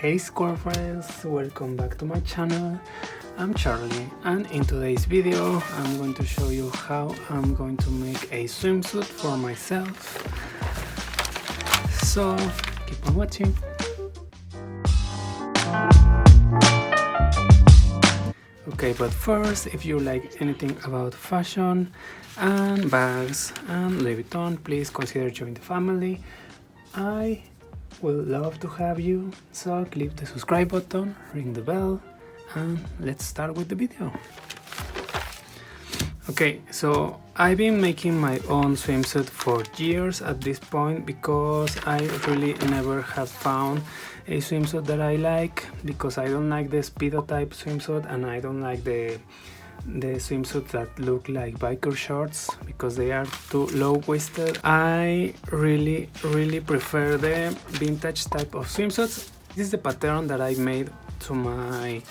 Hey square friends, welcome back to my channel. I'm Charlie, and in today's video I'm going to show you how I'm going to make a swimsuit for myself. So keep on watching. Okay, but first, if you like anything about fashion and bags and Louis Vuitton, please consider joining the family. I would love to have you, so click the subscribe button, ring the bell, and let's start with the video. Okay, so I've been making my own swimsuit for years at this point because I really never have found a swimsuit that I like, because I don't like the speedo type swimsuit and I don't like the swimsuits that look like biker shorts because they are too low-waisted. I really prefer the vintage type of swimsuits. This is the pattern that I made to my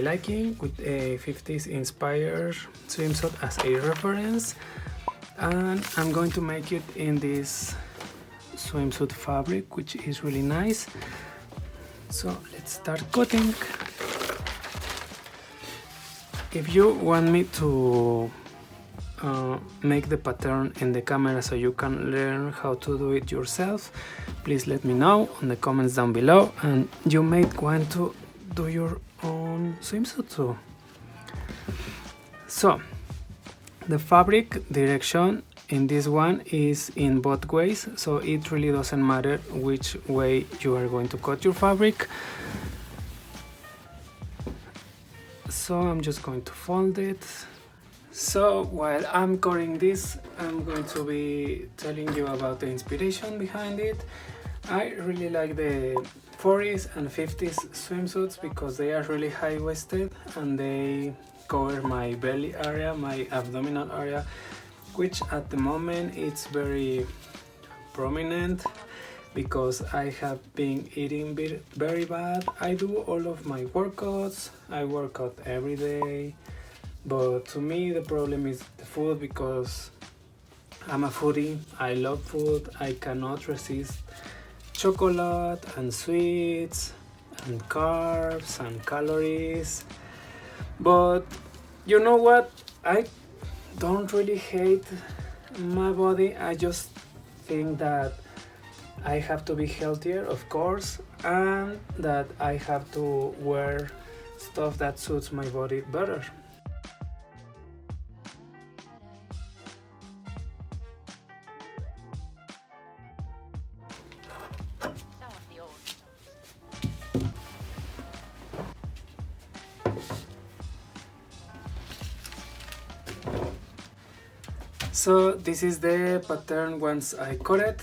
liking, with a 50s inspired swimsuit as a reference, and I'm going to make it in this swimsuit fabric, which is really nice. So let's start cutting. If you want me to make the pattern in the camera so you can learn how to do it yourself, please let me know in the comments down below, and you may want to do your own swimsuit too. So the fabric direction in this one is in both ways, so it really doesn't matter which way you are going to cut your fabric. So I'm just going to fold it. So while I'm cutting this, I'm going to be telling you about the inspiration behind it. I really like the 40s and 50s swimsuits because they are really high-waisted and they cover my belly area, my abdominal area, which at the moment it's very prominent because I have been eating very bad. I do all of my workouts, I work out every day, but to me the problem is the food, because I'm a foodie. I love food. I cannot resist chocolate and sweets and carbs and calories. But you know what? I don't really hate my body. I just think that I have to be healthier, of course, and that I have to wear stuff that suits my body better. So this is the pattern once I cut it.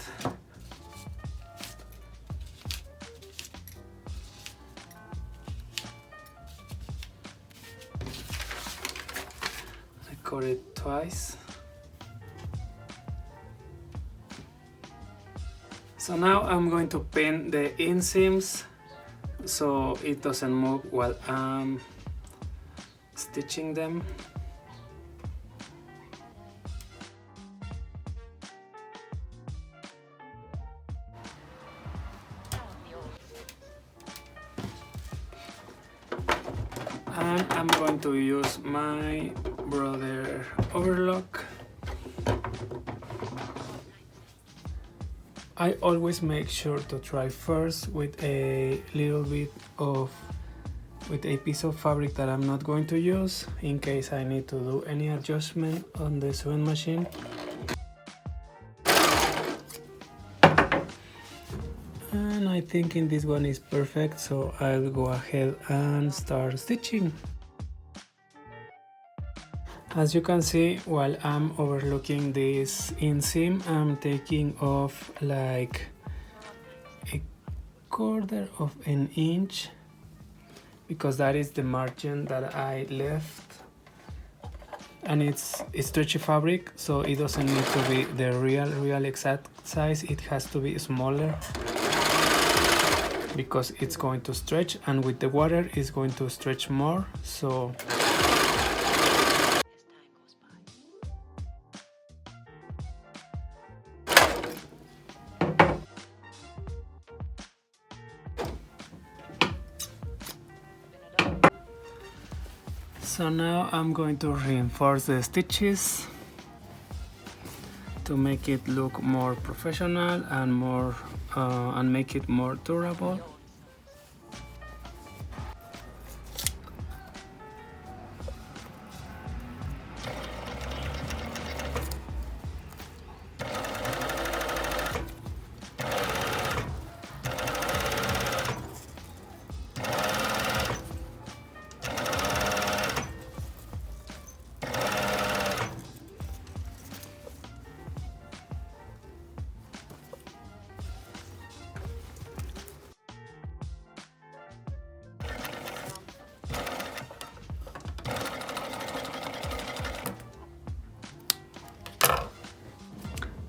I cut it twice. So now I'm going to pin the inseams so it doesn't move while I'm stitching them. And I'm going to use my brother overlock. I always make sure to try first with a little bit of with a piece of fabric that I'm not going to use, in case I need to do any adjustment on the sewing machine. And I think in this one is perfect, so I'll go ahead and start stitching. As you can see, while I'm overlooking this inseam, I'm taking off like a 1/4 of an inch, because that is the margin that I left, and it's stretchy fabric, so it doesn't need to be the real exact size. It has to be smaller because it's going to stretch, and with the water it's going to stretch more. So So now I'm going to reinforce the stitches to make it look more professional and make it more durable.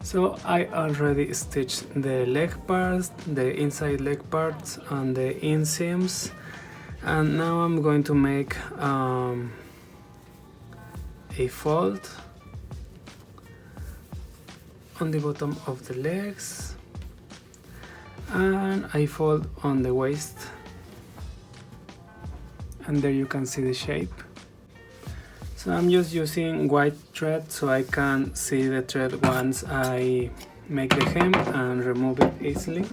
So I already stitched the leg parts, the inside leg parts and the inseams, and now I'm going to make a fold on the bottom of the legs and I fold on the waist, and there you can see the shape. So I'm just using white thread so I can see the thread once I make the hem and remove it easily.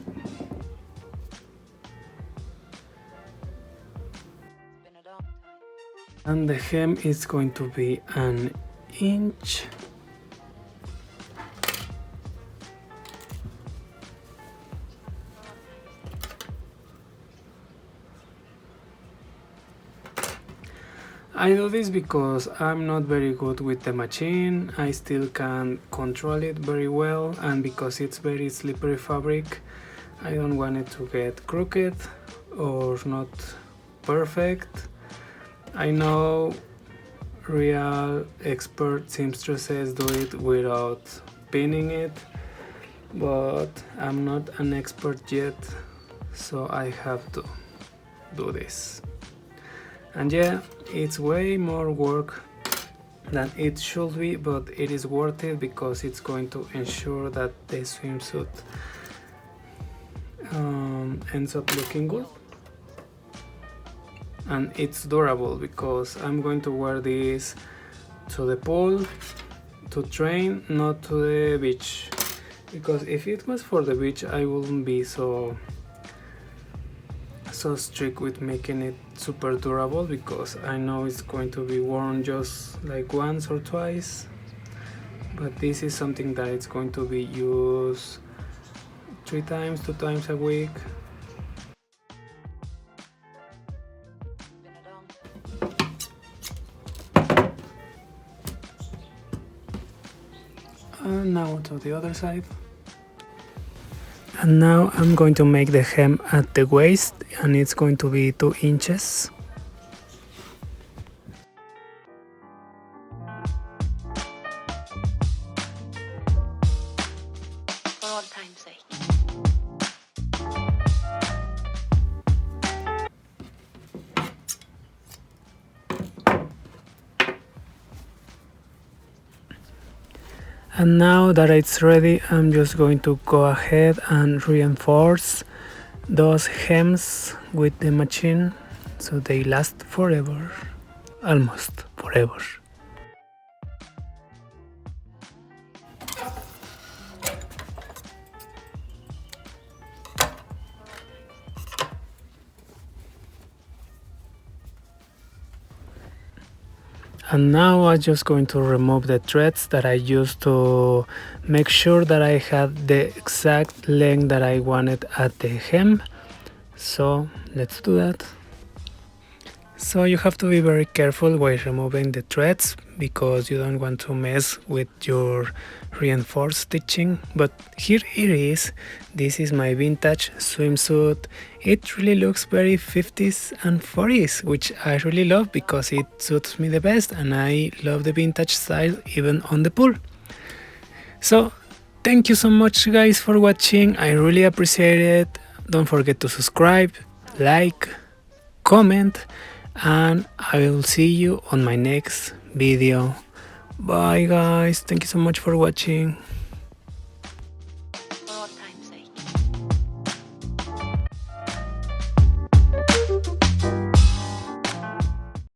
And the hem is going to be an inch. I do this because I'm not very good with the machine, I still can't control it very well, and because it's very slippery fabric, I don't want it to get crooked or not perfect. I know real expert seamstresses do it without pinning it, but I'm not an expert yet, so I have to do this. And yeah, it's way more work than it should be, but it is worth it because it's going to ensure that the swimsuit ends up looking good. And it's durable because I'm going to wear this to the pool, to train, not to the beach. Because if it was for the beach, I wouldn't be so strict with making it super durable, because I know it's going to be worn just like once or twice, but this is something that it's going to be used 2 times a week. And now to the other side. And now I'm going to make the hem at the waist, and it's going to be 2 inches. For all time's sake. And now that it's ready, I'm just going to go ahead and reinforce those hems with the machine so they last forever, almost forever. And now I'm just going to remove the threads that I used to make sure that I had the exact length that I wanted at the hem. So let's do that. So you have to be very careful while removing the threads, because you don't want to mess with your reinforced stitching. But here it is. This is my vintage swimsuit. It really looks very 50s and 40s, which I really love because it suits me the best, and I love the vintage style even on the pool. So thank you so much guys for watching. I really appreciate it. Don't forget to subscribe, like, comment, and I will see you on my next video. Bye guys, thank you so much for watching.